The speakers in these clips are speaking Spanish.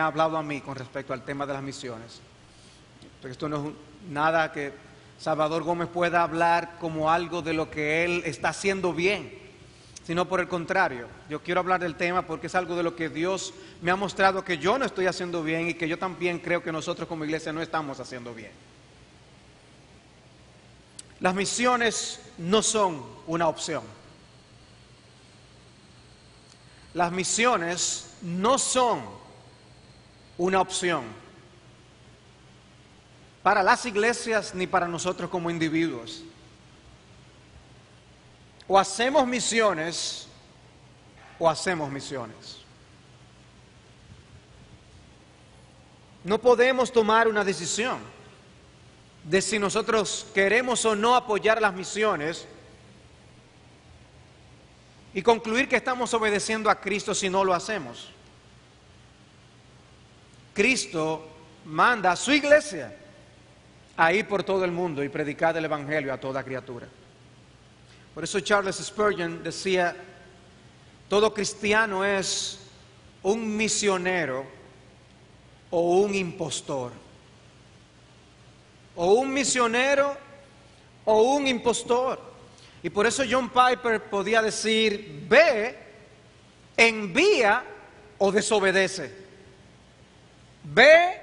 ha hablado a mí con respecto al tema de las misiones. Porque esto no es nada que Salvador Gómez pueda hablar como algo de lo que él está haciendo bien, sino por el contrario. Yo quiero hablar del tema porque es algo de lo que Dios me ha mostrado que yo no estoy haciendo bien y que yo también creo que nosotros como iglesia no estamos haciendo bien. Las misiones no son una opción. Las misiones no son una opción para las iglesias ni para nosotros como individuos. O hacemos misiones o hacemos misiones. No podemos tomar una decisión de si nosotros queremos o no apoyar las misiones y concluir que estamos obedeciendo a Cristo si no lo hacemos. Cristo manda a su iglesia a ir por todo el mundo y predicar el evangelio a toda criatura. Por eso Charles Spurgeon decía, todo cristiano es un misionero o un impostor. O un misionero o un impostor. Y por eso John Piper podía decir, ve, envía o desobedece. Ve,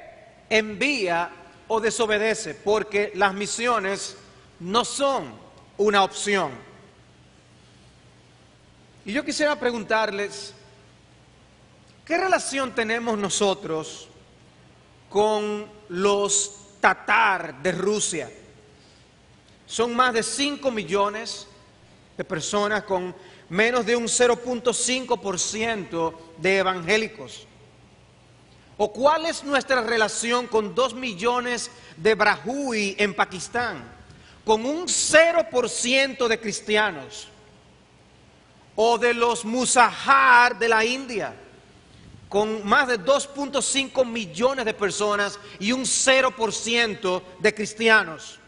envía o desobedece, porque las misiones no son una opción. Y yo quisiera preguntarles, ¿qué relación tenemos nosotros con los tatar de Rusia? Son más de 5 millones de personas con menos de un 0.5% de evangélicos. ¿O cuál es nuestra relación con 2 millones de Brahhui en Pakistán, con un 0% de cristianos? ¿O de los Musahar de la India, con más de 2.5 millones de personas y un 0% de cristianos?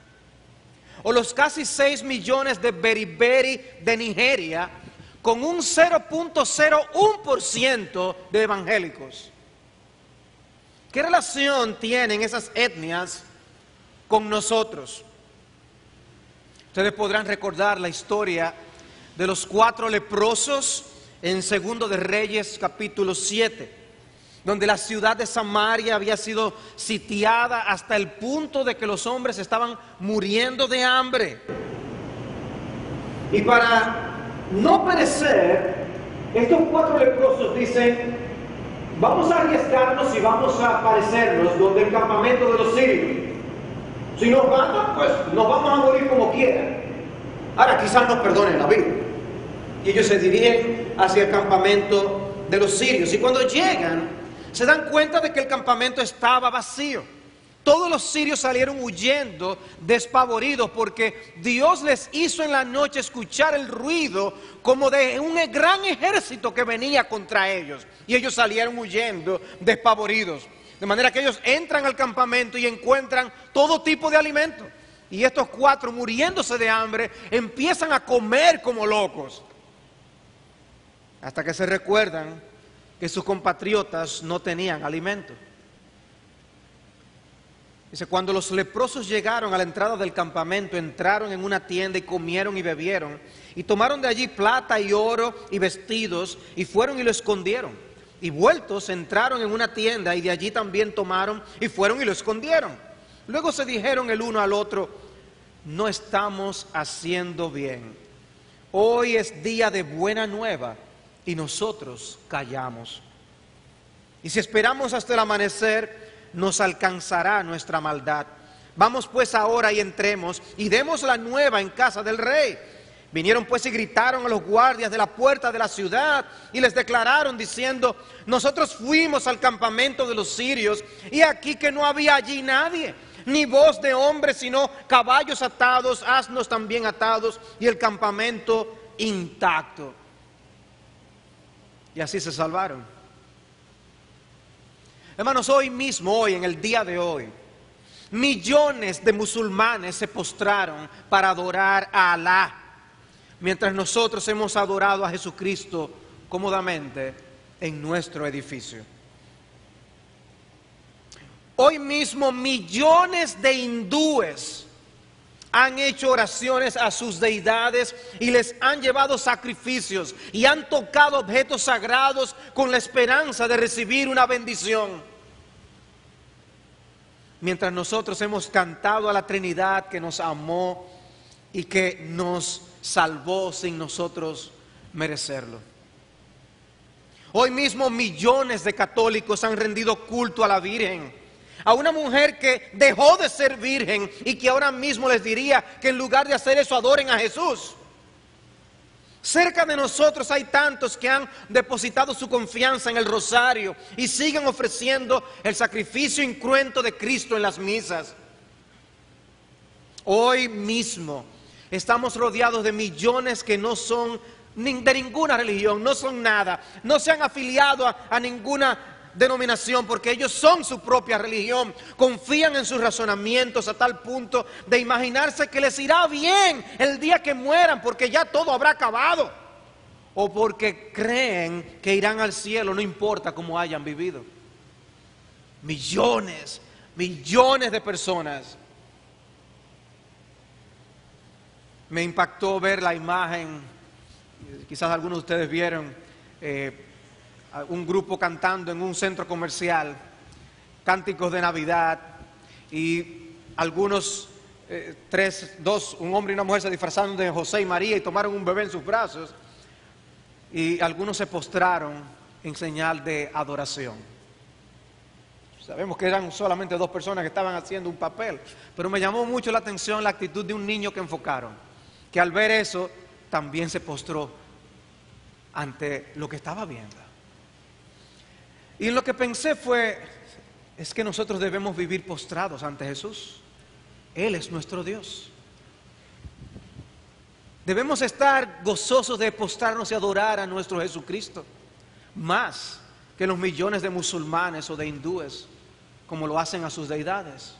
O los casi 6 millones de beriberi de Nigeria, con un 0.01% de evangélicos. ¿Qué relación tienen esas etnias con nosotros? Ustedes podrán recordar la historia de los 4 leprosos en 2 de Reyes capítulo 7, donde la ciudad de Samaria había sido sitiada hasta el punto de que los hombres estaban muriendo de hambre. Y para no perecer, estos 4 leprosos dicen, vamos a arriesgarnos y vamos a aparecernos donde el campamento de los sirios. Si nos matan, pues nos vamos a morir como quieran. Ahora quizás nos perdonen la vida. Y ellos se dirigen hacia el campamento de los sirios. Y cuando llegan, se dan cuenta de que el campamento estaba vacío. Todos los sirios salieron huyendo, despavoridos, porque Dios les hizo en la noche escuchar el ruido como de un gran ejército que venía contra ellos. Y ellos salieron huyendo, despavoridos. De manera que ellos entran al campamento y encuentran todo tipo de alimento. Y estos 4, muriéndose de hambre, empiezan a comer como locos. Hasta que se recuerdan que sus compatriotas no tenían alimento. Dice, cuando los leprosos llegaron a la entrada del campamento, entraron en una tienda y comieron y bebieron, y tomaron de allí plata y oro y vestidos, y fueron y lo escondieron. Y vueltos entraron en una tienda, y de allí también tomaron, y fueron y lo escondieron. Luego se dijeron el uno al otro, no estamos haciendo bien. Hoy es día de buena nueva, y nosotros callamos. Y si esperamos hasta el amanecer, nos alcanzará nuestra maldad. Vamos pues ahora y entremos y demos la nueva en casa del rey. Vinieron pues y gritaron a los guardias de la puerta de la ciudad y les declararon diciendo, nosotros fuimos al campamento de los sirios y aquí que no había allí nadie, ni voz de hombre, sino caballos atados, asnos también atados y el campamento intacto. Y así se salvaron. Hermanos, hoy mismo, hoy, en el día de hoy, millones de musulmanes se postraron para adorar a Alá, mientras nosotros hemos adorado a Jesucristo cómodamente en nuestro edificio. Hoy mismo millones de hindúes han hecho oraciones a sus deidades y les han llevado sacrificios y han tocado objetos sagrados con la esperanza de recibir una bendición. Mientras nosotros hemos cantado a la Trinidad que nos amó y que nos salvó sin nosotros merecerlo. Hoy mismo millones de católicos han rendido culto a la Virgen, a una mujer que dejó de ser virgen y que ahora mismo les diría que en lugar de hacer eso adoren a Jesús. Cerca de nosotros hay tantos que han depositado su confianza en el rosario y siguen ofreciendo el sacrificio incruento de Cristo en las misas. Hoy mismo estamos rodeados de millones que no son de ninguna religión, no son nada, no se han afiliado a ninguna denominación porque ellos son su propia religión, confían en sus razonamientos a tal punto de imaginarse que les irá bien el día que mueran porque ya todo habrá acabado, o porque creen que irán al cielo no importa cómo hayan vivido. Millones de personas. Me impactó ver la imagen, quizás algunos de ustedes vieron un grupo cantando en un centro comercial, cánticos de Navidad, y algunos, un hombre y una mujer se disfrazaron de José y María y tomaron un bebé en sus brazos, y algunos se postraron en señal de adoración. Sabemos que eran solamente 2 personas que estaban haciendo un papel, pero me llamó mucho la atención la actitud de un niño que enfocaron, que al ver eso también se postró ante lo que estaba viendo. Y lo que pensé es que nosotros debemos vivir postrados ante Jesús. Él es nuestro Dios. Debemos estar gozosos de postrarnos y adorar a nuestro Jesucristo, más que los millones de musulmanes o de hindúes, como lo hacen a sus deidades.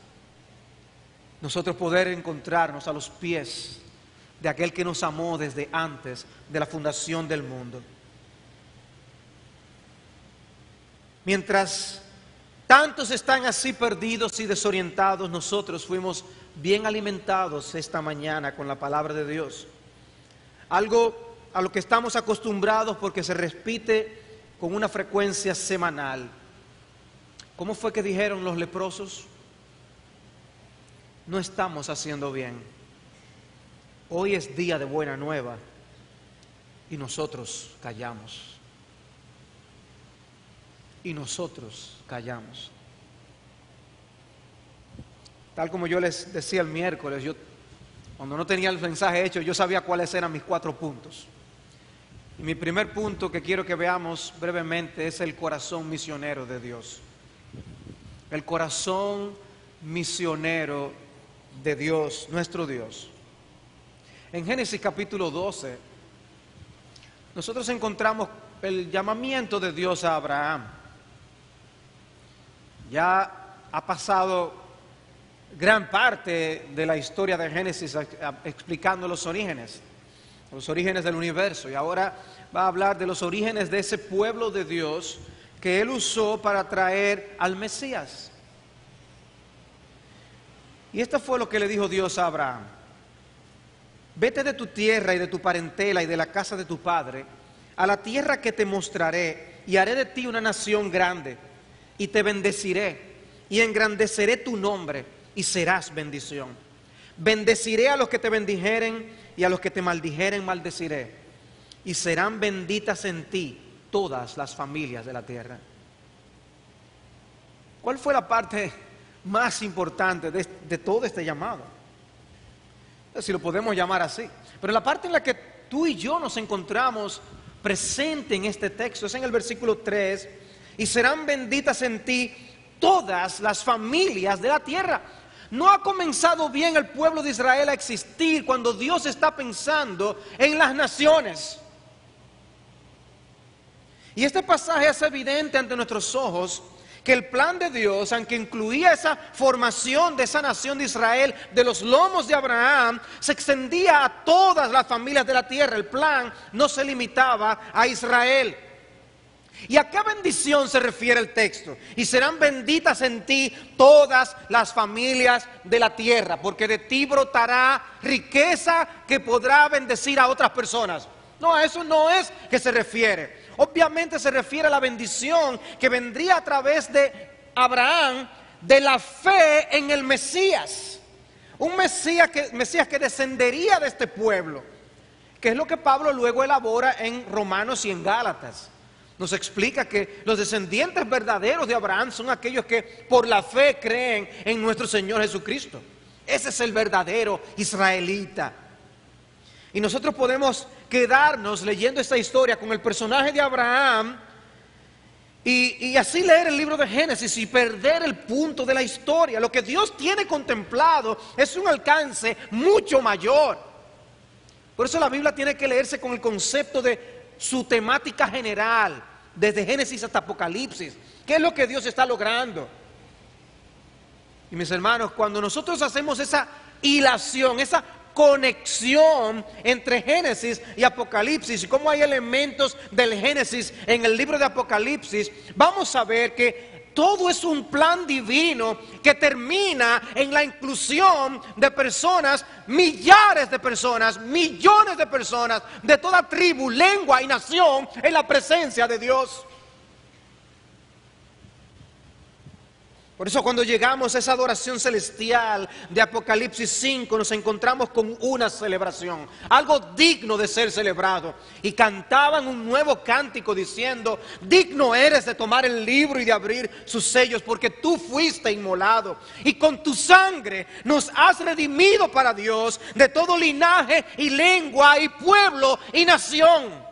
Nosotros poder encontrarnos a los pies de aquel que nos amó desde antes de la fundación del mundo. Mientras tantos están así perdidos y desorientados, nosotros fuimos bien alimentados esta mañana con la palabra de Dios. Algo a lo que estamos acostumbrados porque se repite con una frecuencia semanal. ¿Cómo fue que dijeron los leprosos? No estamos haciendo bien. Hoy es día de buena nueva y nosotros callamos. Y nosotros callamos. Tal como yo les decía el miércoles, cuando no tenía el mensaje hecho, yo sabía cuáles eran mis 4 puntos. Y mi primer punto que quiero que veamos brevemente es el corazón misionero de Dios. El corazón misionero de Dios, nuestro Dios. En Génesis capítulo 12, nosotros encontramos el llamamiento de Dios a Abraham. Ya ha pasado gran parte de la historia de Génesis explicando los orígenes del universo, y ahora va a hablar de los orígenes de ese pueblo de Dios que Él usó para traer al Mesías. Y esto fue lo que le dijo Dios a Abraham: vete de tu tierra y de tu parentela y de la casa de tu padre a la tierra que te mostraré, y haré de ti una nación grande, y te bendeciré, y engrandeceré tu nombre, y serás bendición. Bendeciré a los que te bendijeren, y a los que te maldijeren maldeciré, y serán benditas en ti todas las familias de la tierra. ¿Cuál fue la parte más importante de todo este llamado? Si lo podemos llamar así. Pero la parte en la que tú y yo nos encontramos presente en este texto es en el versículo 3: y serán benditas en ti todas las familias de la tierra. No ha comenzado bien el pueblo de Israel a existir cuando Dios está pensando en las naciones. Y este pasaje hace evidente ante nuestros ojos que el plan de Dios, aunque incluía esa formación de esa nación de Israel de los lomos de Abraham, se extendía a todas las familias de la tierra. El plan no se limitaba a Israel. ¿Y a qué bendición se refiere el texto? Y serán benditas en ti todas las familias de la tierra, porque de ti brotará riqueza que podrá bendecir a otras personas. No, a eso no es que se refiere. Obviamente se refiere a la bendición que vendría a través de Abraham, de la fe en el Mesías. Un Mesías que descendería de este pueblo, que es lo que Pablo luego elabora en Romanos y en Gálatas. Nos explica que los descendientes verdaderos de Abraham son aquellos que por la fe creen en nuestro Señor Jesucristo. Ese es el verdadero israelita. Y nosotros podemos quedarnos leyendo esta historia con el personaje de Abraham y así leer el libro de Génesis y perder el punto de la historia. Lo que Dios tiene contemplado es un alcance mucho mayor. Por eso la Biblia tiene que leerse con el concepto de su temática general, desde Génesis hasta Apocalipsis. ¿Qué es lo que Dios está logrando? Y mis hermanos, cuando nosotros hacemos esa hilación, esa conexión entre Génesis y Apocalipsis, y cómo hay elementos del Génesis en el libro de Apocalipsis, vamos a ver que todo es un plan divino que termina en la inclusión de personas, millares de personas, millones de personas, de toda tribu, lengua y nación en la presencia de Dios. Por eso cuando llegamos a esa adoración celestial de Apocalipsis 5 nos encontramos con una celebración, algo digno de ser celebrado. Y cantaban un nuevo cántico diciendo: digno eres de tomar el libro y de abrir sus sellos, porque tú fuiste inmolado y con tu sangre nos has redimido para Dios de todo linaje y lengua y pueblo y nación.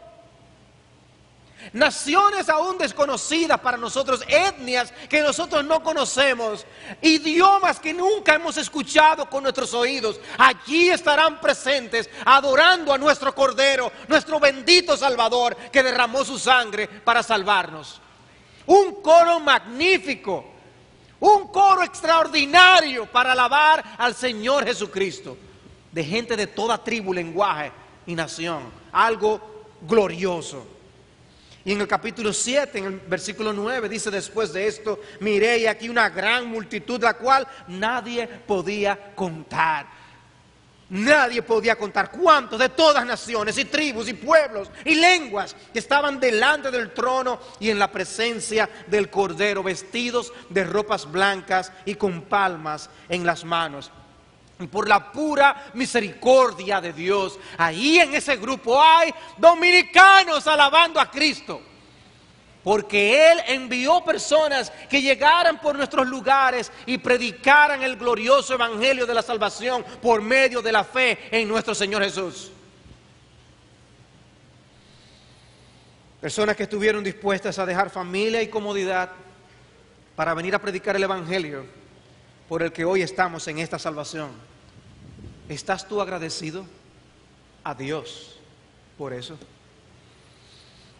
Naciones aún desconocidas para nosotros, etnias que nosotros no conocemos, idiomas que nunca hemos escuchado con nuestros oídos, allí estarán presentes adorando a nuestro Cordero, nuestro bendito Salvador que derramó su sangre para salvarnos. Un coro magnífico, un coro extraordinario para alabar al Señor Jesucristo, de gente de toda tribu, lenguaje y nación, algo glorioso. Y en el capítulo 7, en el versículo 9, dice: después de esto, miré y aquí una gran multitud, la cual nadie podía contar. Nadie podía contar cuántos de todas naciones y tribus y pueblos y lenguas que estaban delante del trono y en la presencia del Cordero, vestidos de ropas blancas y con palmas en las manos. Y por la pura misericordia de Dios, ahí en ese grupo hay dominicanos alabando a Cristo, porque Él envió personas que llegaran por nuestros lugares y predicaran el glorioso evangelio de la salvación por medio de la fe en nuestro Señor Jesús. Personas que estuvieron dispuestas a dejar familia y comodidad para venir a predicar el evangelio por el que hoy estamos en esta salvación. ¿Estás tú agradecido a Dios por eso?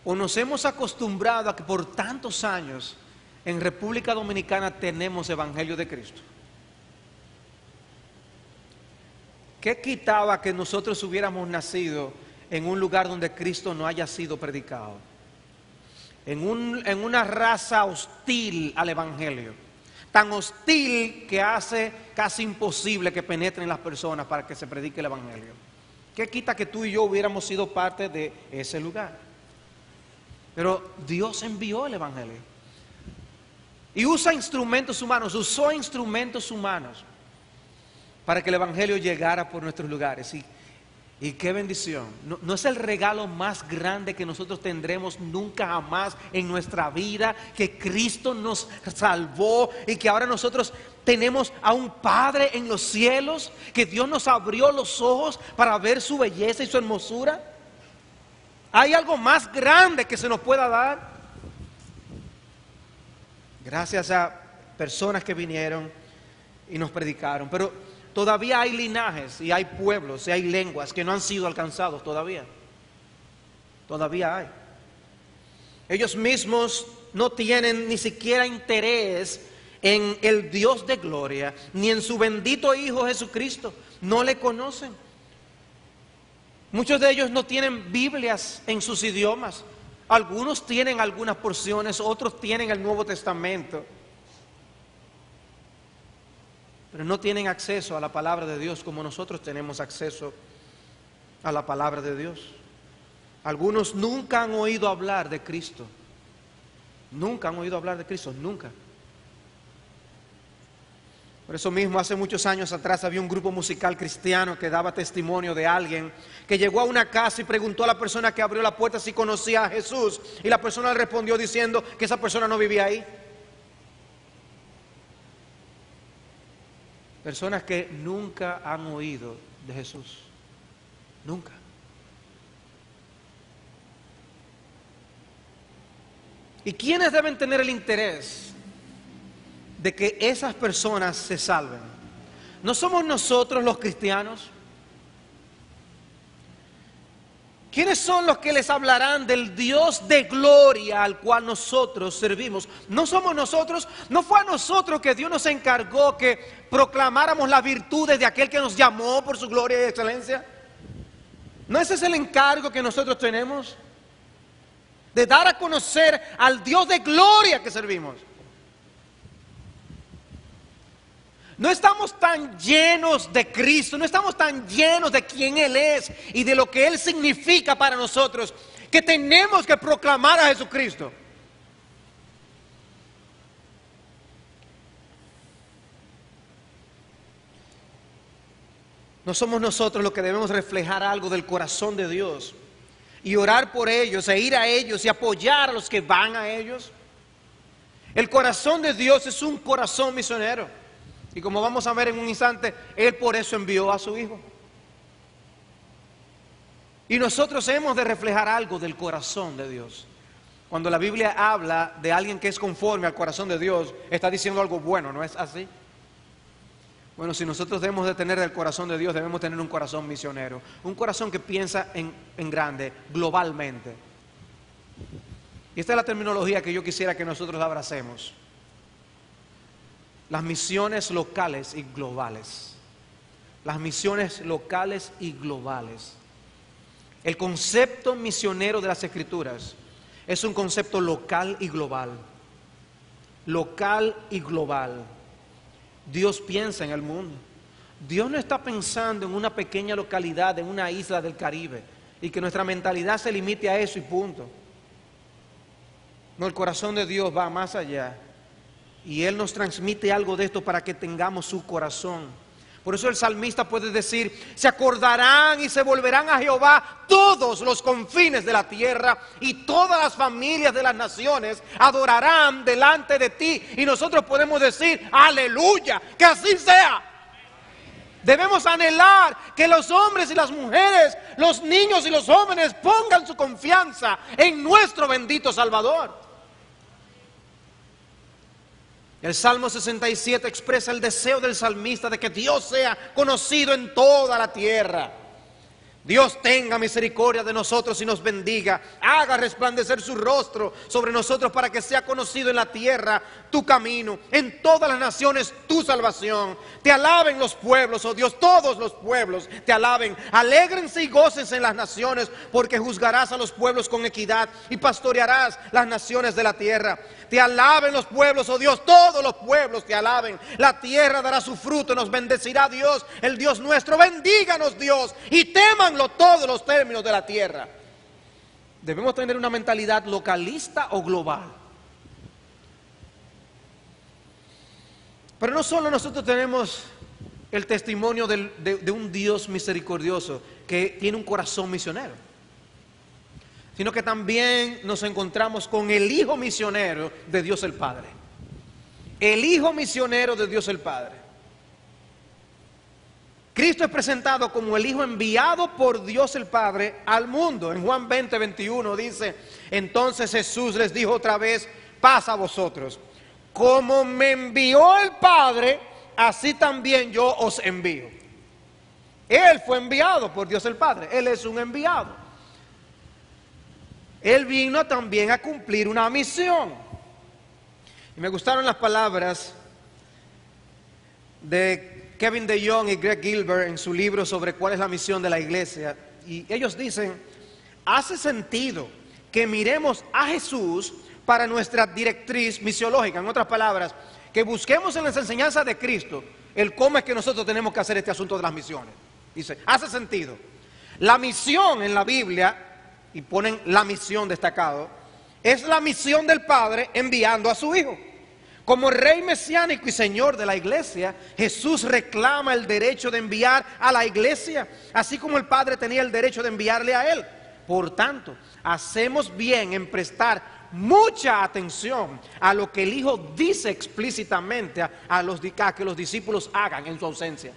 ¿O nos hemos acostumbrado a que por tantos años en República Dominicana tenemos evangelio de Cristo? ¿Qué quitaba que nosotros hubiéramos nacido en un lugar donde Cristo no haya sido predicado? En una raza hostil al evangelio, tan hostil que hace casi imposible que penetren las personas para que se predique el evangelio. ¿Qué quita que tú y yo hubiéramos sido parte de ese lugar? Pero Dios envió el evangelio y usó instrumentos humanos para que el evangelio llegara por nuestros lugares. Y qué bendición. No es el regalo más grande que nosotros tendremos nunca jamás en nuestra vida, que Cristo nos salvó y que ahora nosotros tenemos a un Padre en los cielos, que Dios nos abrió los ojos para ver su belleza y su hermosura. ¿Hay algo más grande que se nos pueda dar? Gracias a personas que vinieron y nos predicaron, pero todavía hay linajes y hay pueblos y hay lenguas que no han sido alcanzados todavía. Todavía hay. Ellos mismos no tienen ni siquiera interés en el Dios de gloria, ni en su bendito Hijo Jesucristo. No le conocen. Muchos de ellos no tienen Biblias en sus idiomas. Algunos tienen algunas porciones, otros tienen el Nuevo Testamento, pero no tienen acceso a la palabra de Dios como nosotros tenemos acceso a la palabra de Dios. Algunos nunca han oído hablar de Cristo. Nunca han oído hablar de Cristo, nunca. Por eso mismo, hace muchos años atrás había un grupo musical cristiano que daba testimonio de alguien que llegó a una casa y preguntó a la persona que abrió la puerta si conocía a Jesús, y la persona le respondió diciendo que esa persona no vivía ahí. Personas que nunca han oído de Jesús, nunca. ¿Y quiénes deben tener el interés de que esas personas se salven? ¿No somos nosotros los cristianos? ¿Quiénes son los que les hablarán del Dios de gloria al cual nosotros servimos? ¿No somos nosotros? ¿No fue a nosotros que Dios nos encargó que proclamáramos las virtudes de aquel que nos llamó por su gloria y excelencia? ¿No ese es el encargo que nosotros tenemos? De dar a conocer al Dios de gloria que servimos. No estamos tan llenos de Cristo, no estamos tan llenos de quién Él es y de lo que Él significa para nosotros, que tenemos que proclamar a Jesucristo. No somos nosotros los que debemos reflejar algo del corazón de Dios y orar por ellos, e ir a ellos y apoyar a los que van a ellos. El corazón de Dios es un corazón misionero. Y como vamos a ver en un instante, Él por eso envió a su Hijo. Y nosotros hemos de reflejar algo del corazón de Dios. Cuando la Biblia habla de alguien que es conforme al corazón de Dios, está diciendo algo bueno, ¿no es así? Bueno, si nosotros debemos de tener del corazón de Dios, debemos tener un corazón misionero. Un corazón que piensa en grande, globalmente. Y esta es la terminología que yo quisiera que nosotros abracemos. Las misiones locales y globales. Las misiones locales y globales. El concepto misionero de las Escrituras es un concepto local y global. Local y global. Dios piensa en el mundo. Dios no está pensando en una pequeña localidad, en una isla del Caribe, y que nuestra mentalidad se limite a eso y punto. No, el corazón de Dios va más allá. Y Él nos transmite algo de esto para que tengamos su corazón. Por eso el salmista puede decir: se acordarán y se volverán a Jehová todos los confines de la tierra, y todas las familias de las naciones adorarán delante de ti. Y nosotros podemos decir: aleluya, que así sea. Debemos anhelar que los hombres y las mujeres, los niños y los jóvenes pongan su confianza en nuestro bendito Salvador. El Salmo 67 expresa el deseo del salmista de que Dios sea conocido en toda la tierra. Dios tenga misericordia de nosotros y nos bendiga, haga resplandecer su rostro sobre nosotros para que sea conocido en la tierra tu camino, en todas las naciones tu salvación. Te alaben los pueblos, oh Dios, todos los pueblos te alaben. Alégrense y gócense en las naciones, porque juzgarás a los pueblos con equidad y pastorearás las naciones de la tierra. Te alaben los pueblos, oh Dios, todos los pueblos te alaben. La tierra dará su fruto, nos bendecirá Dios, el Dios nuestro. Bendíganos Dios y témanlo todos los términos de la tierra. Debemos tener una mentalidad localista o global. Pero no solo nosotros tenemos el testimonio de un Dios misericordioso que tiene un corazón misionero, sino que también nos encontramos con el Hijo misionero de Dios el Padre. El Hijo misionero de Dios el Padre. Cristo es presentado como el Hijo enviado por Dios el Padre al mundo. En Juan 20, 21 dice: entonces Jesús les dijo otra vez: paz a vosotros. Como me envió el Padre, así también yo os envío. Él fue enviado por Dios el Padre. Él es un enviado. Él vino también a cumplir una misión. Y me gustaron las palabras de Kevin DeYoung y Greg Gilbert en su libro sobre cuál es la misión de la iglesia. Y ellos dicen: hace sentido que miremos a Jesús para nuestra directriz misiológica. En otras palabras, que busquemos en las enseñanzas de Cristo el cómo es que nosotros tenemos que hacer este asunto de las misiones. Dice, hace sentido. La misión en la Biblia, y ponen la misión destacado, es la misión del Padre enviando a su Hijo. Como Rey mesiánico y Señor de la iglesia, Jesús reclama el derecho de enviar a la iglesia, así como el Padre tenía el derecho de enviarle a Él. Por tanto, hacemos bien en prestar mucha atención a lo que el Hijo dice explícitamente a que los discípulos hagan en su ausencia.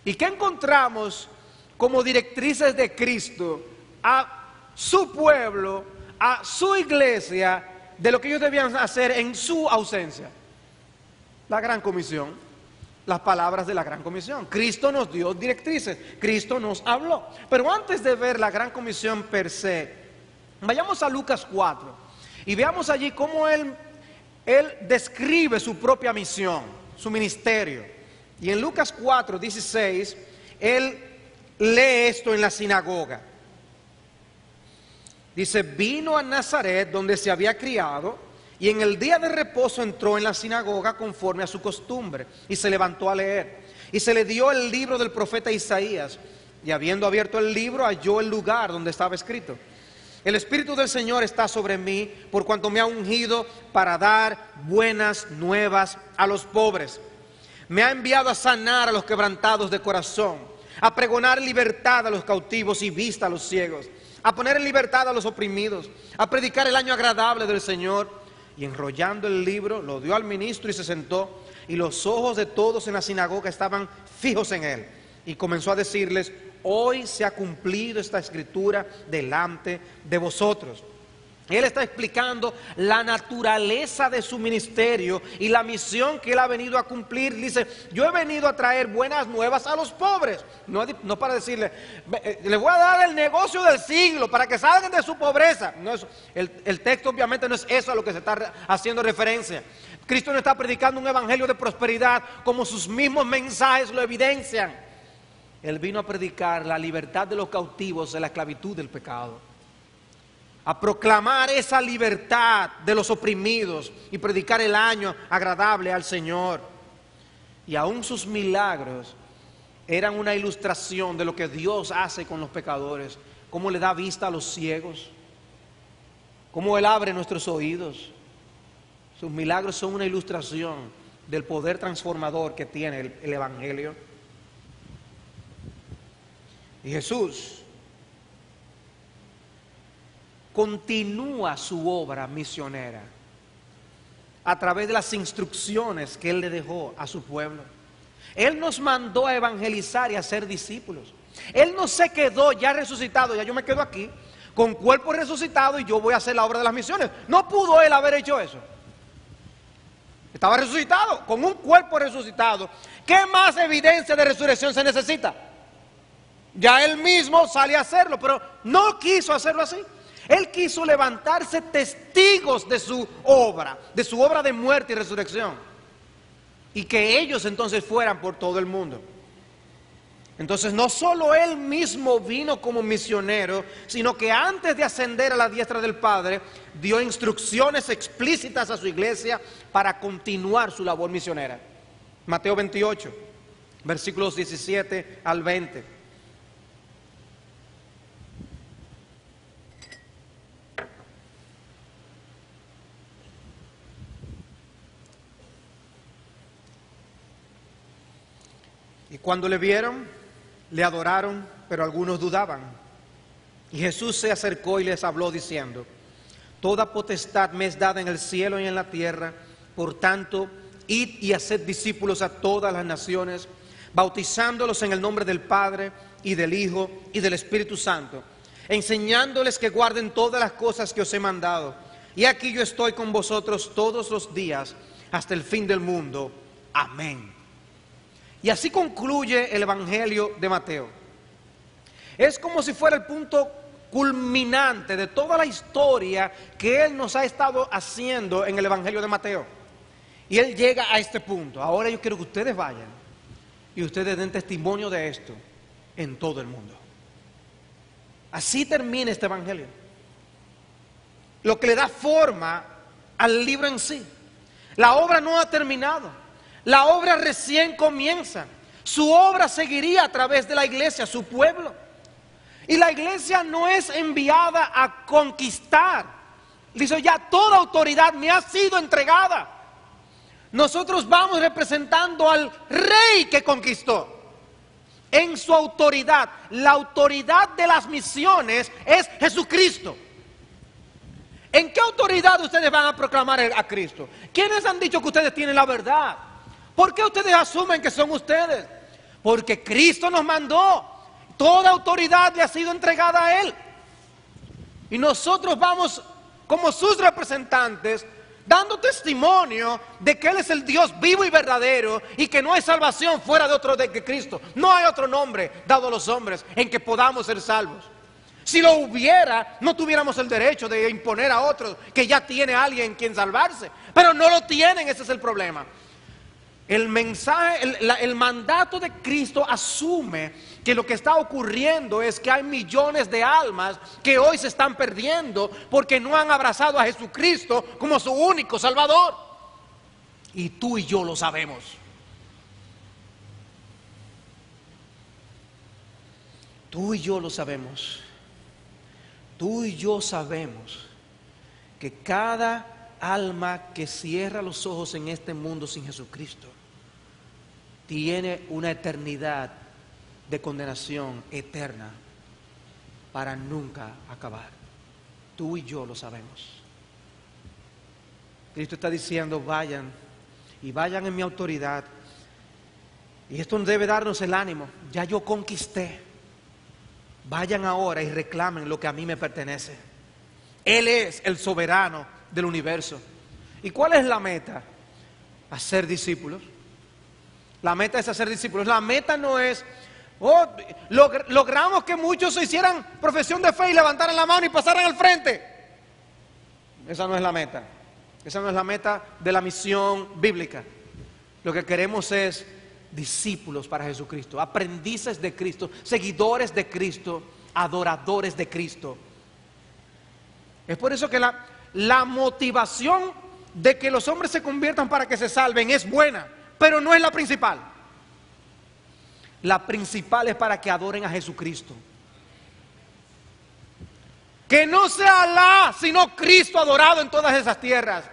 ¿Y qué encontramos como directrices de Cristo a su pueblo, a su iglesia, de lo que ellos debían hacer en su ausencia? La gran comisión, las palabras de la gran comisión. Cristo nos dio directrices, Cristo nos habló. Pero antes de ver la gran comisión per se, vayamos a Lucas 4 y veamos allí cómo él describe su propia misión, su ministerio. Y en Lucas 4, 16, él lee esto en la sinagoga. Dice, vino a Nazaret donde se había criado, y en el día de reposo entró en la sinagoga conforme a su costumbre, y se levantó a leer. Y se le dio el libro del profeta Isaías, y habiendo abierto el libro, halló el lugar donde estaba escrito: el Espíritu del Señor está sobre mí, por cuanto me ha ungido para dar buenas nuevas a los pobres. Me ha enviado a sanar a los quebrantados de corazón, a pregonar libertad a los cautivos y vista a los ciegos, a poner en libertad a los oprimidos, a predicar el año agradable del Señor. Y enrollando el libro, lo dio al ministro y se sentó, y los ojos de todos en la sinagoga estaban fijos en él. Y comenzó a decirles: hoy se ha cumplido esta escritura delante de vosotros. Él está explicando la naturaleza de su ministerio y la misión que él ha venido a cumplir. Dice, yo he venido a traer buenas nuevas a los pobres. No para decirle, les voy a dar el negocio del siglo para que salgan de su pobreza. No, el texto obviamente no es eso a lo que se está haciendo referencia. Cristo no está predicando un evangelio de prosperidad como sus mismos mensajes lo evidencian. Él vino a predicar la libertad de los cautivos de la esclavitud del pecado, a proclamar esa libertad de los oprimidos y predicar el año agradable al Señor. Y aún sus milagros eran una ilustración de lo que Dios hace con los pecadores, cómo le da vista a los ciegos, cómo Él abre nuestros oídos. Sus milagros son una ilustración del poder transformador que tiene el Evangelio. Y Jesús continúa su obra misionera a través de las instrucciones que Él le dejó a su pueblo. Él nos mandó a evangelizar y a ser discípulos. Él no se quedó ya resucitado, ya yo me quedo aquí con cuerpo resucitado y yo voy a hacer la obra de las misiones. No pudo Él haber hecho eso. Estaba resucitado, con un cuerpo resucitado. ¿Qué más evidencia de resurrección se necesita? Ya Él mismo sale a hacerlo, pero no quiso hacerlo así. Él quiso levantarse testigos de su obra de muerte y resurrección, y que ellos entonces fueran por todo el mundo. Entonces no solo Él mismo vino como misionero, sino que antes de ascender a la diestra del Padre, dio instrucciones explícitas a su iglesia para continuar su labor misionera. Mateo 28, versículos 17 al 20. Y cuando le vieron, le adoraron, pero algunos dudaban. Y Jesús se acercó y les habló diciendo: toda potestad me es dada en el cielo y en la tierra. Por tanto, id y haced discípulos a todas las naciones, bautizándolos en el nombre del Padre y del Hijo y del Espíritu Santo, enseñándoles que guarden todas las cosas que os he mandado. Y aquí yo estoy con vosotros todos los días hasta el fin del mundo. Amén. Y así concluye el Evangelio de Mateo. Es como si fuera el punto culminante de toda la historia que Él nos ha estado haciendo en el Evangelio de Mateo. Y Él llega a este punto. Ahora yo quiero que ustedes vayan y ustedes den testimonio de esto en todo el mundo. Así termina este Evangelio. lo que le da forma al libro en sí. La obra no ha terminado. La obra recién comienza. Su obra seguiría a través de la iglesia, su pueblo. Y la iglesia no es enviada a conquistar. Dice, ya toda autoridad me ha sido entregada. Nosotros vamos representando al rey que conquistó. En su autoridad, la autoridad de las misiones es Jesucristo. ¿En qué autoridad ustedes van a proclamar a Cristo? ¿Quiénes han dicho que ustedes tienen la verdad? ¿Por qué ustedes asumen que son ustedes? Porque Cristo nos mandó. Toda autoridad le ha sido entregada a Él. Y nosotros vamos como sus representantes dando testimonio de que Él es el Dios vivo y verdadero y que no hay salvación fuera de otro de que Cristo. No hay otro nombre dado a los hombres en que podamos ser salvos. Si lo hubiera, no tuviéramos el derecho de imponer a otros que ya tiene alguien quien salvarse. Pero no lo tienen, ese es el problema. El mensaje, el mandato de Cristo asume que lo que está ocurriendo es que hay millones de almas que hoy se están perdiendo porque no han abrazado a Jesucristo como su único Salvador. Y tú y yo lo sabemos. Tú y yo lo sabemos. Tú y yo sabemos que cada alma que cierra los ojos en este mundo sin Jesucristo tiene una eternidad de condenación eterna para nunca acabar. Tú y yo lo sabemos. Cristo está diciendo, vayan y vayan en mi autoridad. Y esto debe darnos el ánimo. Ya yo conquisté. Vayan ahora y reclamen lo que a mí me pertenece. Él es el soberano del universo. ¿Y cuál es la meta? Hacer discípulos. La meta es hacer discípulos. La meta no es, logramos que muchos hicieran profesión de fe y levantaran la mano y pasaran al frente. Esa no es la meta. Esa no es la meta de la misión bíblica. Lo que queremos es discípulos para Jesucristo, aprendices de Cristo, seguidores de Cristo, adoradores de Cristo. Es por eso que la motivación de que los hombres se conviertan para que se salven es buena, pero no es la principal. La principal es para que adoren a Jesucristo. Que no sea Alá, sino Cristo adorado en todas esas tierras.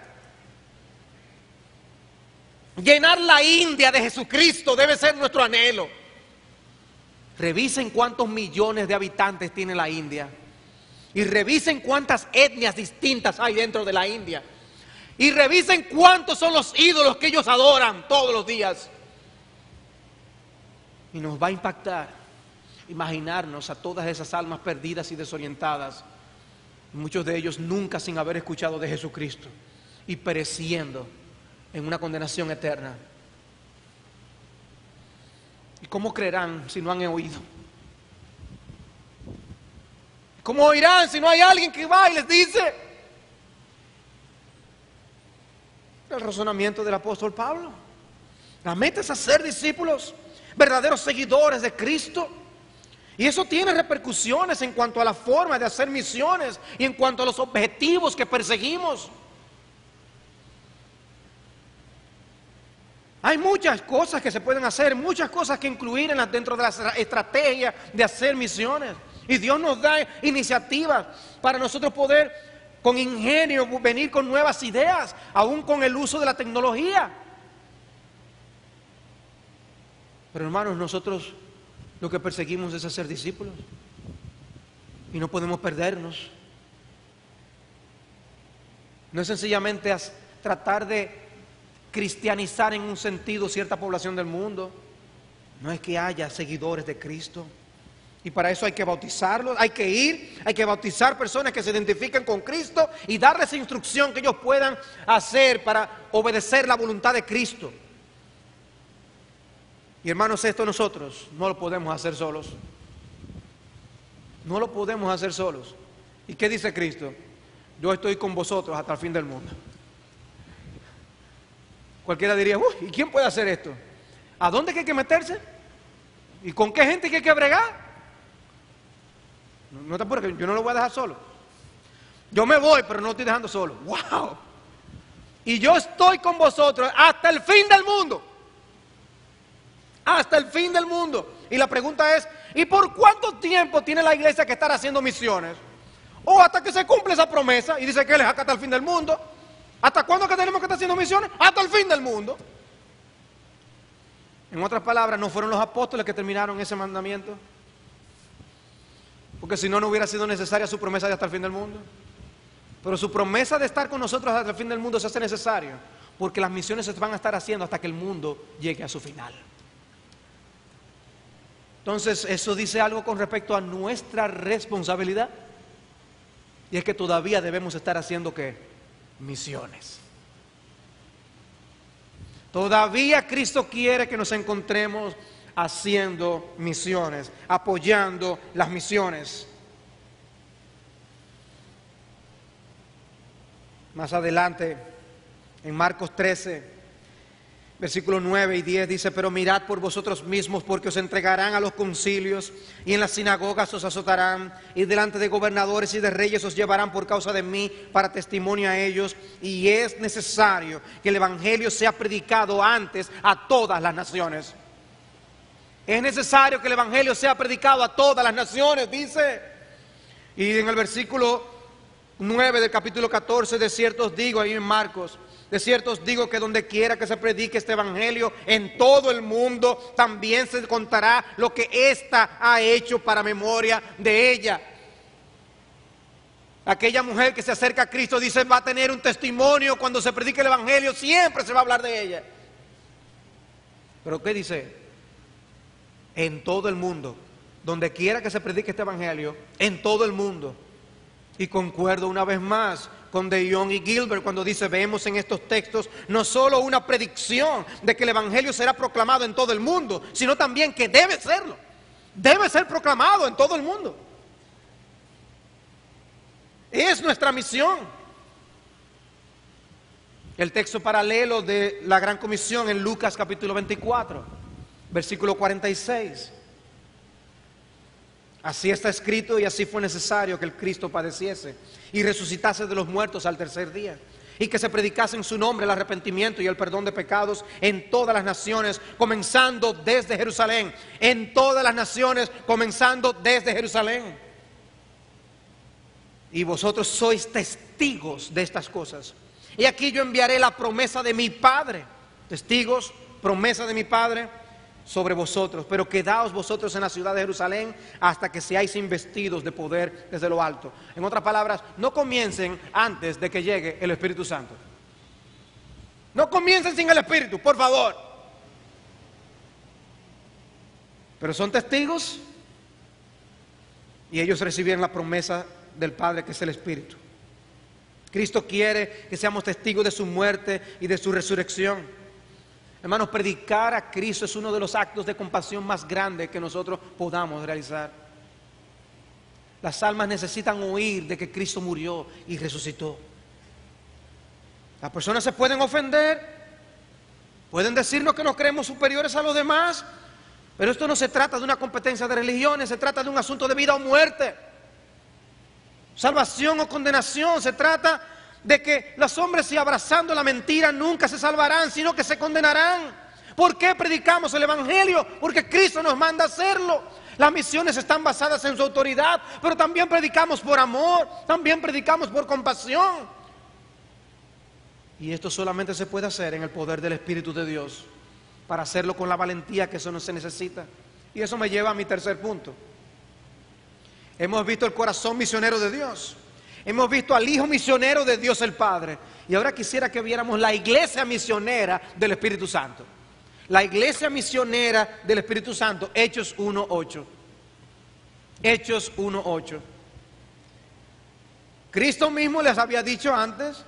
Llenar la India de Jesucristo debe ser nuestro anhelo. Revisen cuántos millones de habitantes tiene la India. Y revisen cuántas etnias distintas hay dentro de la India. Y revisen cuántos son los ídolos que ellos adoran todos los días. Y nos va a impactar imaginarnos a todas esas almas perdidas y desorientadas. Muchos de ellos nunca sin haber escuchado de Jesucristo. Y pereciendo en una condenación eterna. ¿Y cómo creerán si no han oído? ¿Cómo oirán si no hay alguien que va y les dice? El razonamiento del apóstol Pablo. La meta es hacer discípulos, verdaderos seguidores de Cristo. Y eso tiene repercusiones en cuanto a la forma de hacer misiones y en cuanto a los objetivos que perseguimos. Hay muchas cosas que se pueden hacer, muchas cosas que incluir dentro de la estrategia de hacer misiones. Y Dios nos da iniciativas para nosotros poder con ingenio venir con nuevas ideas, aún con el uso de la tecnología. Pero hermanos, nosotros lo que perseguimos es hacer discípulos. Y no podemos perdernos. No es sencillamente tratar de cristianizar en un sentido cierta población del mundo. No es que haya seguidores de Cristo. Y para eso hay que bautizarlos, hay que bautizar personas que se identifiquen con Cristo y darles instrucción que ellos puedan hacer para obedecer la voluntad de Cristo. Y hermanos, esto nosotros no lo podemos hacer solos. No lo podemos hacer solos. ¿Y qué dice Cristo? Yo estoy con vosotros hasta el fin del mundo. Cualquiera diría, ¿y quién puede hacer esto? ¿A dónde hay que meterse? ¿Y con qué gente hay que bregar? No te apures, yo no lo voy a dejar solo. Yo me voy, pero no estoy dejando solo. ¡Wow! Y yo estoy con vosotros hasta el fin del mundo. Hasta el fin del mundo. Y la pregunta es, ¿y por cuánto tiempo tiene la iglesia que estar haciendo misiones? O hasta que se cumple esa promesa. Y dice que Él es acá hasta el fin del mundo. ¿Hasta cuándo que tenemos que estar haciendo misiones? Hasta el fin del mundo. En otras palabras, ¿no fueron los apóstoles que terminaron ese mandamiento? Porque si no, no hubiera sido necesaria su promesa de hasta el fin del mundo. Pero su promesa de estar con nosotros hasta el fin del mundo se hace necesario, porque las misiones se van a estar haciendo hasta que el mundo llegue a su final. Entonces, eso dice algo con respecto a nuestra responsabilidad. Y es que todavía debemos estar haciendo ¿qué? Misiones. Todavía Cristo quiere que nos encontremos haciendo misiones, apoyando las misiones. Más adelante, en Marcos 13, versículos 9 y 10 dice: pero mirad por vosotros mismos, porque os entregarán a los concilios, y en las sinagogas os azotarán, y delante de gobernadores y de reyes os llevarán por causa de mí para testimonio a ellos, y es necesario que el evangelio sea predicado antes a todas las naciones. Es necesario que el evangelio sea predicado a todas las naciones, dice. Y en el versículo 9 del capítulo 14, de cierto os digo, ahí en Marcos, de cierto os digo que donde quiera que se predique este evangelio en todo el mundo, también se contará lo que ésta ha hecho para memoria de ella. Aquella mujer que se acerca a Cristo, dice, va a tener un testimonio cuando se predique el evangelio, siempre se va a hablar de ella. Pero ¿qué dice? En todo el mundo, donde quiera que se predique este evangelio, en todo el mundo. Y concuerdo una vez más con De Jong y Gilbert cuando dice, vemos en estos textos no solo una predicción de que el evangelio será proclamado en todo el mundo, sino también que debe serlo, debe ser proclamado en todo el mundo. Es nuestra misión. El texto paralelo de la Gran Comisión en Lucas capítulo 24, versículo 46. Así está escrito y así fue necesario que el Cristo padeciese y resucitase de los muertos al tercer día, y que se predicase en su nombre el arrepentimiento y el perdón de pecados en todas las naciones, comenzando desde Jerusalén. En todas las naciones, comenzando desde Jerusalén. Y vosotros sois testigos de estas cosas. Y aquí yo enviaré la promesa de mi Padre. Testigos, promesa de mi Padre sobre vosotros, pero quedaos vosotros en la ciudad de Jerusalén hasta que seáis investidos de poder desde lo alto. En otras palabras, no comiencen antes de que llegue el Espíritu Santo. No comiencen sin el Espíritu, por favor. Pero son testigos y ellos recibieron la promesa del Padre, que es el Espíritu. Cristo quiere que seamos testigos de su muerte y de su resurrección. Hermanos, predicar a Cristo es uno de los actos de compasión más grandes que nosotros podamos realizar. Las almas necesitan oír de que Cristo murió y resucitó. Las personas se pueden ofender, pueden decirnos que nos creemos superiores a los demás, pero esto no se trata de una competencia de religiones, se trata de un asunto de vida o muerte, salvación o condenación. Se trata de que los hombres, si abrazando la mentira, nunca se salvarán, sino que se condenarán. ¿Por qué predicamos el evangelio? Porque Cristo nos manda a hacerlo. Las misiones están basadas en su autoridad, pero también predicamos por amor, también predicamos por compasión. Y esto solamente se puede hacer en el poder del Espíritu de Dios, para hacerlo con la valentía que eso no se necesita. Y eso me lleva a mi tercer punto. Hemos visto el corazón misionero de Dios. Hemos visto al Hijo misionero de Dios el Padre. Y ahora quisiera que viéramos la iglesia misionera del Espíritu Santo. La iglesia misionera del Espíritu Santo, Hechos 1:8. Hechos 1:8. Cristo mismo les había dicho antes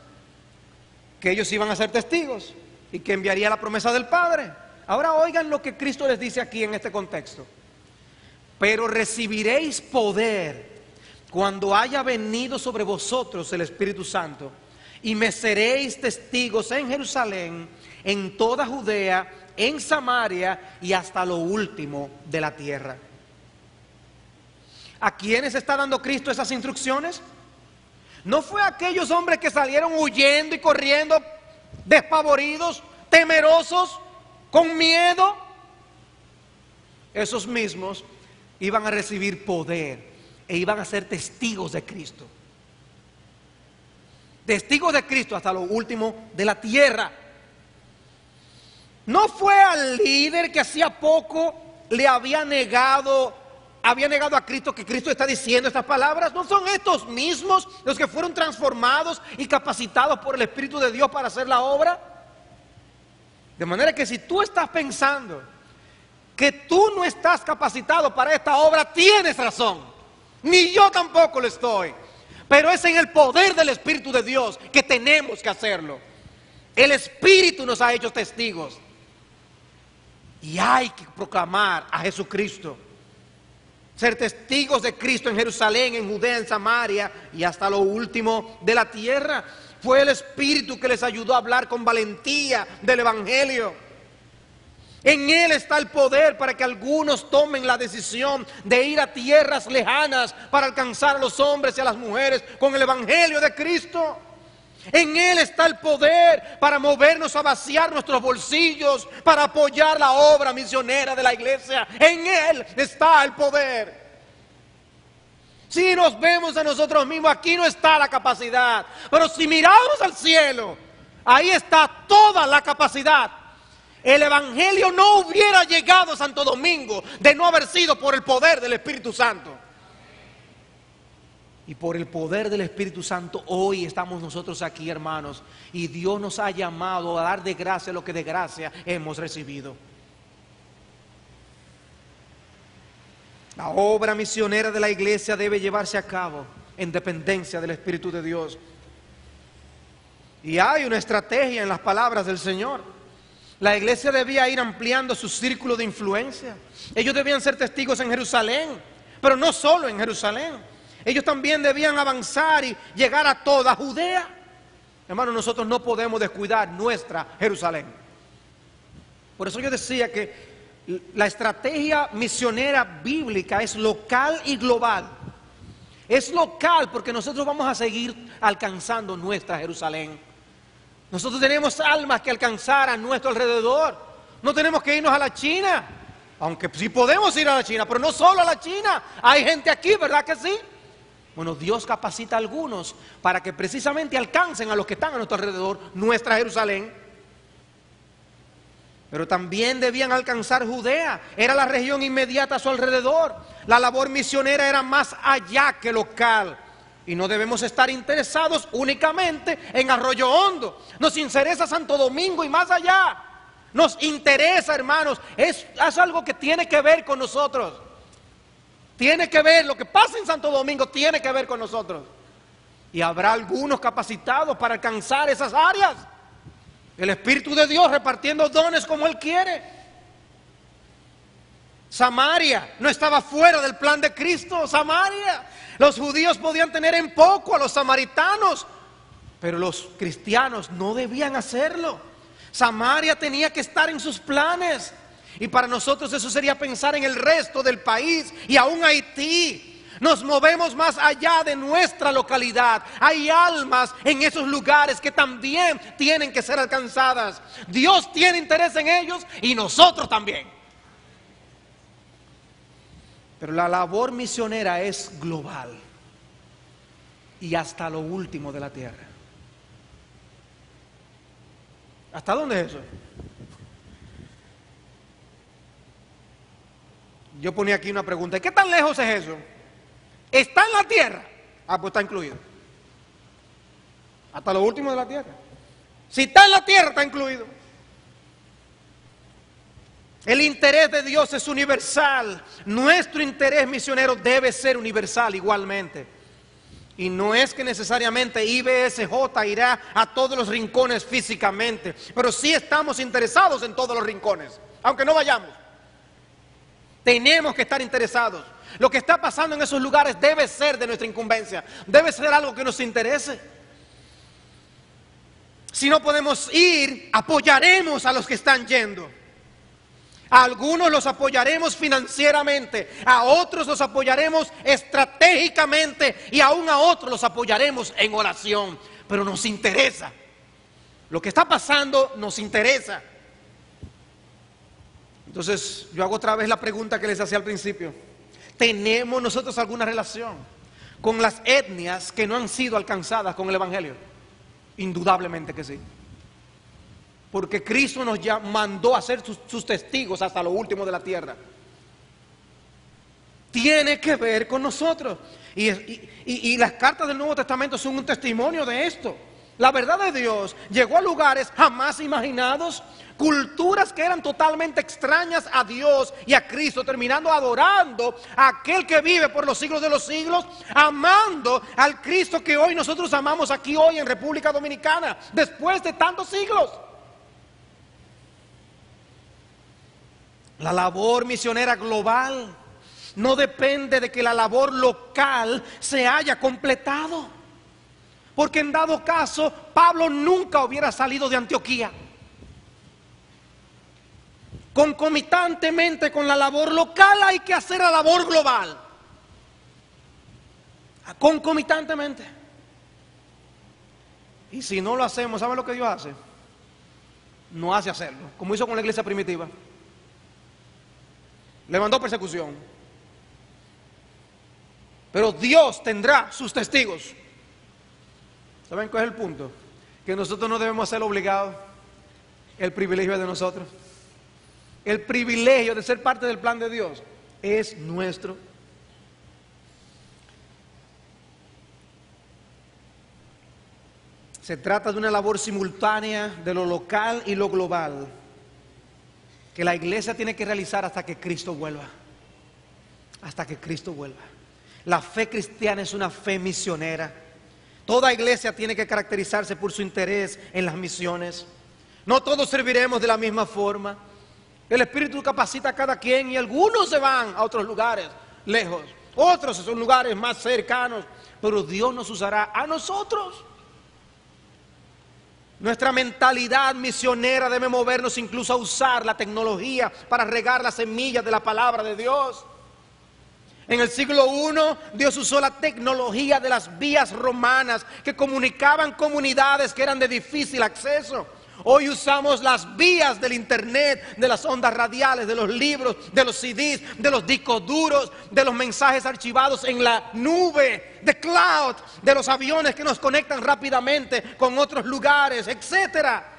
que ellos iban a ser testigos y que enviaría la promesa del Padre. Ahora oigan lo que Cristo les dice aquí en este contexto. Pero recibiréis poder cuando haya venido sobre vosotros el Espíritu Santo, y me seréis testigos en Jerusalén, en toda Judea, en Samaria y hasta lo último de la tierra. ¿A quiénes está dando Cristo esas instrucciones? No fue aquellos hombres que salieron huyendo y corriendo, despavoridos, temerosos, con miedo. Esos mismos iban a recibir poder e iban a ser testigos de Cristo. Testigos de Cristo hasta lo último de la tierra. No fue al líder que hacía poco le había negado a Cristo, que Cristo está diciendo estas palabras. ¿No son estos mismos los que fueron transformados y capacitados por el Espíritu de Dios para hacer la obra? De manera que si tú estás pensando que tú no estás capacitado para esta obra, tienes razón. Ni yo tampoco lo estoy. Pero es en el poder del Espíritu de Dios que tenemos que hacerlo. El Espíritu nos ha hecho testigos. Y hay que proclamar a Jesucristo. Ser testigos de Cristo en Jerusalén, en Judea, en Samaria y hasta lo último de la tierra. Fue el Espíritu que les ayudó a hablar con valentía del Evangelio. En Él está el poder para que algunos tomen la decisión de ir a tierras lejanas para alcanzar a los hombres y a las mujeres con el Evangelio de Cristo. En Él está el poder para movernos a vaciar nuestros bolsillos, para apoyar la obra misionera de la iglesia. En Él está el poder. Si nos vemos a nosotros mismos, aquí no está la capacidad. Pero si miramos al cielo, ahí está toda la capacidad. El Evangelio no hubiera llegado a Santo Domingo de no haber sido por el poder del Espíritu Santo. Y por el poder del Espíritu Santo hoy estamos nosotros aquí, hermanos. Y Dios nos ha llamado a dar de gracia lo que de gracia hemos recibido. La obra misionera de la iglesia debe llevarse a cabo en dependencia del Espíritu de Dios. Y hay una estrategia en las palabras del Señor. La iglesia debía ir ampliando su círculo de influencia. Ellos debían ser testigos en Jerusalén, pero no solo en Jerusalén. Ellos también debían avanzar y llegar a toda Judea. Hermanos, nosotros no podemos descuidar nuestra Jerusalén. Por eso yo decía que la estrategia misionera bíblica es local y global. Es local porque nosotros vamos a seguir alcanzando nuestra Jerusalén. Nosotros tenemos almas que alcanzar a nuestro alrededor. No tenemos que irnos a la China, aunque sí podemos ir a la China, pero no solo a la China. Hay gente aquí, ¿verdad que sí? Bueno, Dios capacita a algunos para que precisamente alcancen a los que están a nuestro alrededor, nuestra Jerusalén. Pero también debían alcanzar Judea, era la región inmediata a su alrededor. La labor misionera era más allá que local. Y no debemos estar interesados únicamente en Arroyo Hondo. Nos interesa Santo Domingo y más allá. Nos interesa, hermanos, es algo que tiene que ver con nosotros. Tiene que ver, lo que pasa en Santo Domingo tiene que ver con nosotros. Y habrá algunos capacitados para alcanzar esas áreas. El Espíritu de Dios repartiendo dones como Él quiere. Samaria no estaba fuera del plan de Cristo. Samaria, los judíos podían tener en poco a los samaritanos, pero los cristianos no debían hacerlo. Samaria tenía que estar en sus planes. Y para nosotros eso sería pensar en el resto del país y aún Haití. Nos movemos más allá de nuestra localidad. Hay almas en esos lugares que también tienen que ser alcanzadas. Dios tiene interés en ellos y nosotros también. Pero la labor misionera es global y hasta lo último de la tierra. ¿Hasta dónde es eso? Yo ponía aquí una pregunta: ¿qué tan lejos es eso? ¿Está en la tierra? Ah, pues está incluido. Hasta lo último de la tierra. Si está en la tierra, está incluido. El interés de Dios es universal. Nuestro interés misionero debe ser universal igualmente. Y no es que necesariamente IBSJ irá a todos los rincones físicamente, pero sí estamos interesados en todos los rincones, aunque no vayamos. Tenemos que estar interesados. Lo que está pasando en esos lugares debe ser de nuestra incumbencia. Debe ser algo que nos interese. Si no podemos ir, apoyaremos a los que están yendo. A algunos los apoyaremos financieramente, a otros los apoyaremos estratégicamente y aún a otros los apoyaremos en oración. Pero nos interesa. Lo que está pasando nos interesa. Entonces yo hago otra vez la pregunta que les hacía al principio. ¿Tenemos nosotros alguna relación con las etnias que no han sido alcanzadas con el Evangelio? Indudablemente que sí. Porque Cristo nos ya mandó a ser sus testigos hasta lo último de la tierra. Tiene que ver con nosotros. Y las cartas del Nuevo Testamento son un testimonio de esto. La verdad de Dios llegó a lugares jamás imaginados, culturas que eran totalmente extrañas a Dios y a Cristo, terminando adorando a aquel que vive por los siglos de los siglos, amando al Cristo que hoy nosotros amamos aquí hoy en República Dominicana, después de tantos siglos. La labor misionera global no depende de que la labor local se haya completado. Porque en dado caso, Pablo nunca hubiera salido de Antioquía. Concomitantemente con la labor local hay que hacer la labor global. Concomitantemente. Y si no lo hacemos, ¿sabe lo que Dios hace? No hace hacerlo, como hizo con la iglesia primitiva. Le mandó persecución. Pero Dios tendrá sus testigos. ¿Saben cuál es el punto? Que nosotros no debemos ser obligados. El privilegio es de nosotros. El privilegio de ser parte del plan de Dios es nuestro. Se trata de una labor simultánea de lo local y lo global, que la iglesia tiene que realizar hasta que Cristo vuelva. Hasta que Cristo vuelva. La fe cristiana es una fe misionera. Toda iglesia tiene que caracterizarse por su interés en las misiones. No todos serviremos de la misma forma. El Espíritu capacita a cada quien y algunos se van a otros lugares lejos. Otros son lugares más cercanos. Pero Dios nos usará a nosotros. Nuestra mentalidad misionera debe movernos incluso a usar la tecnología para regar las semillas de la palabra de Dios. En el siglo I, Dios usó la tecnología de las vías romanas que comunicaban comunidades que eran de difícil acceso. Hoy usamos las vías del internet, de las ondas radiales, de los libros, de los CDs, de los discos duros, de los mensajes archivados en la nube, de cloud, de los aviones que nos conectan rápidamente con otros lugares, etcétera.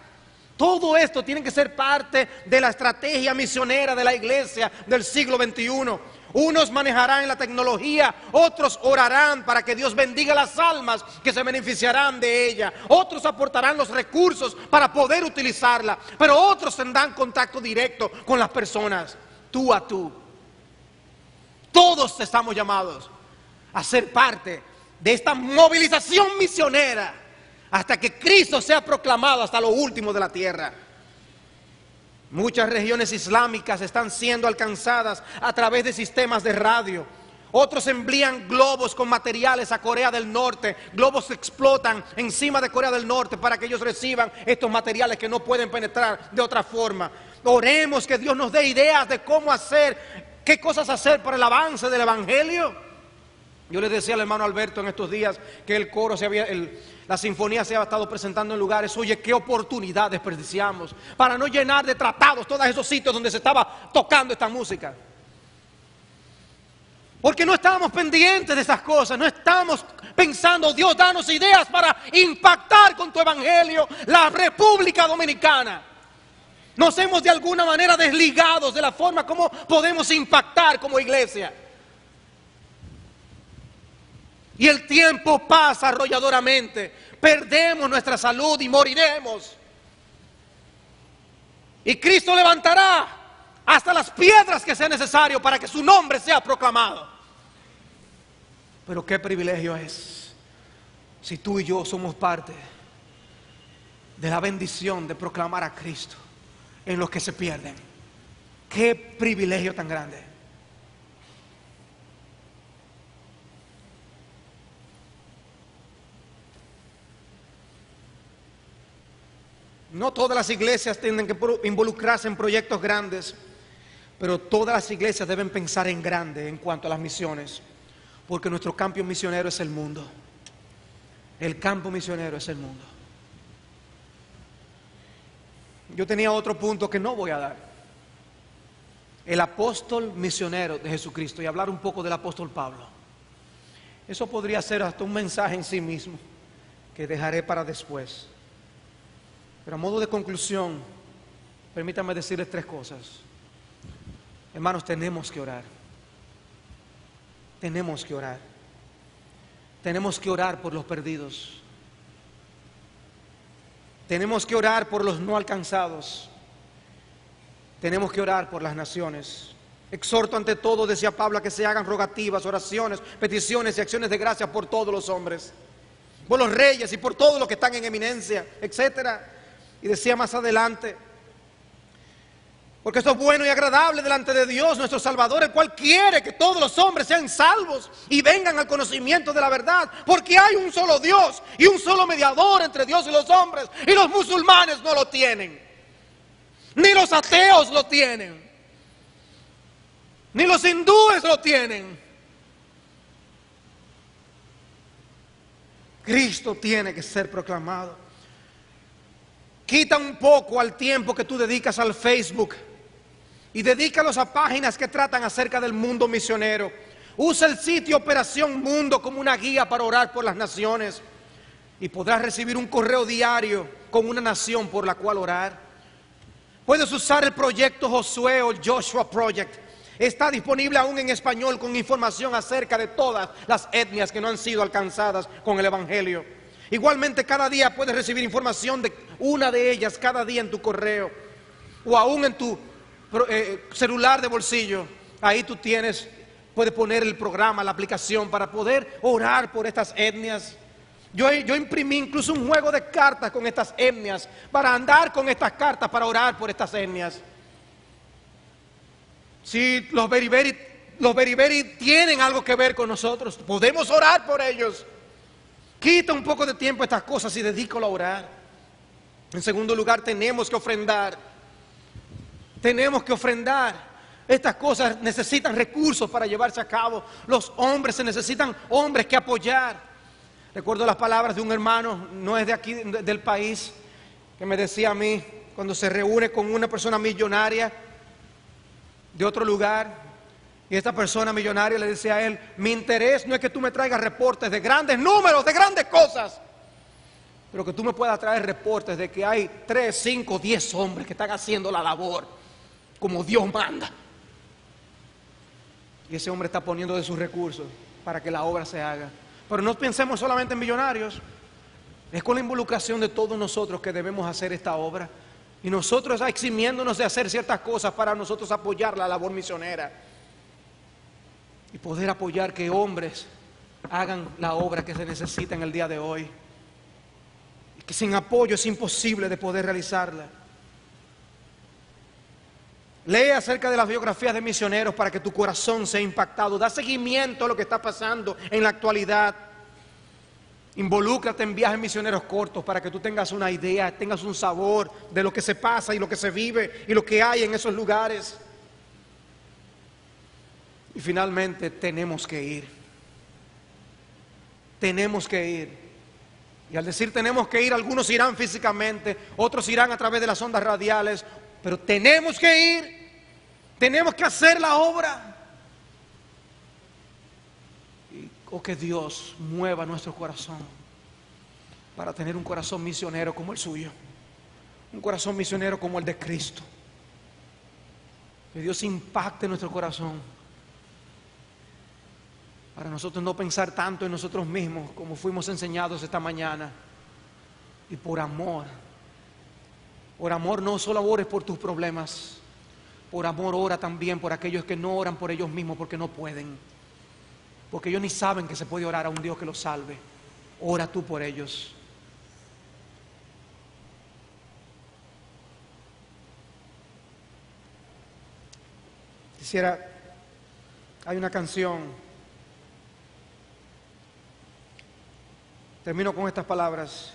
Todo esto tiene que ser parte de la estrategia misionera de la iglesia del siglo XXI. Unos manejarán la tecnología, otros orarán para que Dios bendiga las almas que se beneficiarán de ella. Otros aportarán los recursos para poder utilizarla, pero otros tendrán contacto directo con las personas, tú a tú. Todos estamos llamados a ser parte de esta movilización misionera hasta que Cristo sea proclamado hasta lo último de la tierra. Muchas regiones islámicas están siendo alcanzadas a través de sistemas de radio. Otros envían globos con materiales a Corea del Norte. Globos explotan encima de Corea del Norte para que ellos reciban estos materiales que no pueden penetrar de otra forma. Oremos que Dios nos dé ideas de cómo hacer, qué cosas hacer para el avance del Evangelio. Yo le decía al hermano Alberto en estos días que el coro la sinfonía se había estado presentando en lugares. Oye, qué oportunidad desperdiciamos para no llenar de tratados todos esos sitios donde se estaba tocando esta música. Porque no estábamos pendientes de esas cosas, no estamos pensando, Dios, danos ideas para impactar con tu evangelio la República Dominicana. Nos hemos de alguna manera desligados de la forma como podemos impactar como iglesia. Y el tiempo pasa arrolladoramente, perdemos nuestra salud y moriremos. Y Cristo levantará hasta las piedras que sea necesario para que su nombre sea proclamado. Pero qué privilegio es si tú y yo somos parte de la bendición de proclamar a Cristo en los que se pierden. Qué privilegio tan grande. No todas las iglesias tienen que involucrarse en proyectos grandes. Pero todas las iglesias deben pensar en grande en cuanto a las misiones, porque nuestro campo misionero es el mundo. El campo misionero es el mundo. Yo tenía otro punto que no voy a dar. El apóstol misionero de Jesucristo, y hablar un poco del apóstol Pablo. Eso podría ser hasta un mensaje en sí mismo, que dejaré para después. Pero a modo de conclusión, permítanme decirles 3 cosas. Hermanos, tenemos que orar. Tenemos que orar. Tenemos que orar por los perdidos. Tenemos que orar por los no alcanzados. Tenemos que orar por las naciones. Exhorto ante todo, decía Pablo, a que se hagan rogativas, oraciones, peticiones y acciones de gracia por todos los hombres, por los reyes y por todos los que están en eminencia, etcétera. Y decía más adelante, porque esto es bueno y agradable delante de Dios nuestro Salvador, el cual quiere que todos los hombres sean salvos y vengan al conocimiento de la verdad, porque hay un solo Dios y un solo mediador entre Dios y los hombres, y los musulmanes no lo tienen, ni los ateos lo tienen, ni los hindúes lo tienen. Cristo tiene que ser proclamado. Quita un poco al tiempo que tú dedicas al Facebook y dedícalos a páginas que tratan acerca del mundo misionero. Usa el sitio Operación Mundo como una guía para orar por las naciones, y podrás recibir un correo diario con una nación por la cual orar. Puedes usar el proyecto Josué o el Joshua Project. Está disponible aún en español con información acerca de todas las etnias que no han sido alcanzadas con el Evangelio. Igualmente, cada día puedes recibir información de una de ellas cada día en tu correo o aún en tu celular de bolsillo. Ahí tú puedes poner el programa, la aplicación para poder orar por estas etnias. Yo imprimí incluso un juego de cartas con estas etnias para andar con estas cartas para orar por estas etnias. Si los beriberi tienen algo que ver con nosotros, podemos orar por ellos. Quita un poco de tiempo a estas cosas y dedícalo a orar. En segundo lugar, tenemos que ofrendar. Tenemos que ofrendar. Estas cosas necesitan recursos para llevarse a cabo. Los hombres se necesitan hombres que apoyar. Recuerdo las palabras de un hermano, no es de aquí del país, que me decía a mí cuando se reúne con una persona millonaria de otro lugar. Y esta persona millonaria le decía a él: mi interés no es que tú me traigas reportes de grandes números, de grandes cosas, pero que tú me puedas traer reportes de que hay 3, 5, 10 hombres que están haciendo la labor como Dios manda. Y ese hombre está poniendo de sus recursos para que la obra se haga. Pero no pensemos solamente en millonarios. Es con la involucración de todos nosotros que debemos hacer esta obra. Y nosotros eximiéndonos de hacer ciertas cosas para nosotros apoyar la labor misionera. Y poder apoyar que hombres hagan la obra que se necesita en el día de hoy. Y que sin apoyo es imposible de poder realizarla. Lee acerca de las biografías de misioneros para que tu corazón sea impactado. Da seguimiento a lo que está pasando en la actualidad. Involúcrate en viajes misioneros cortos para que tú tengas una idea, tengas un sabor de lo que se pasa y lo que se vive y lo que hay en esos lugares. Y finalmente tenemos que ir. Tenemos que ir. Y al decir tenemos que ir, algunos irán físicamente, otros irán a través de las ondas radiales, pero tenemos que ir. Tenemos que hacer la obra. O que Dios mueva nuestro corazón para tener un corazón misionero como el suyo, un corazón misionero como el de Cristo. Que Dios impacte nuestro corazón para nosotros no pensar tanto en nosotros mismos como fuimos enseñados esta mañana. Y por amor no solo ores por tus problemas, por amor ora también por aquellos que no oran por ellos mismos porque no pueden, porque ellos ni saben que se puede orar a un Dios que los salve. Ora tú por ellos. Hay una canción, termino con estas palabras.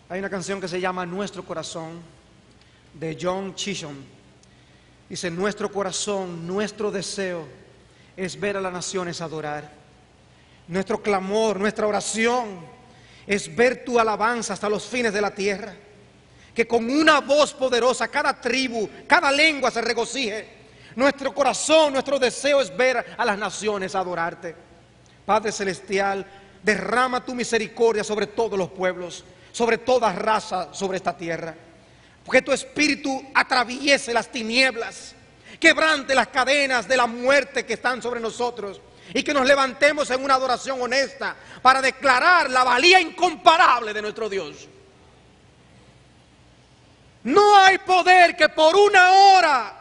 Hay una canción que se llama Nuestro Corazón. de John Chisholm. Dice: nuestro corazón, nuestro deseo es ver a las naciones adorar. Nuestro clamor, nuestra oración es ver tu alabanza hasta los fines de la tierra. Que con una voz poderosa cada tribu, cada lengua se regocije. Nuestro corazón, nuestro deseo es ver a las naciones adorarte. Padre celestial, derrama tu misericordia sobre todos los pueblos, sobre toda raza, sobre esta tierra. Que tu espíritu atraviese las tinieblas, quebrante las cadenas de la muerte que están sobre nosotros, y que nos levantemos en una adoración honesta para declarar la valía incomparable de nuestro Dios. No hay poder que por una hora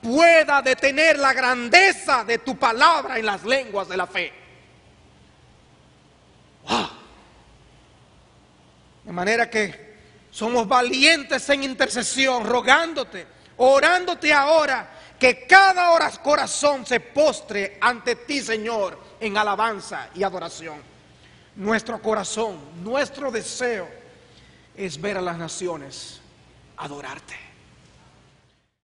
pueda detener la grandeza de tu palabra en las lenguas de la fe. ¡Wow! De manera que somos valientes en intercesión, rogándote, orándote ahora, que cada corazón se postre ante ti, Señor, en alabanza y adoración. Nuestro corazón, nuestro deseo es ver a las naciones adorarte.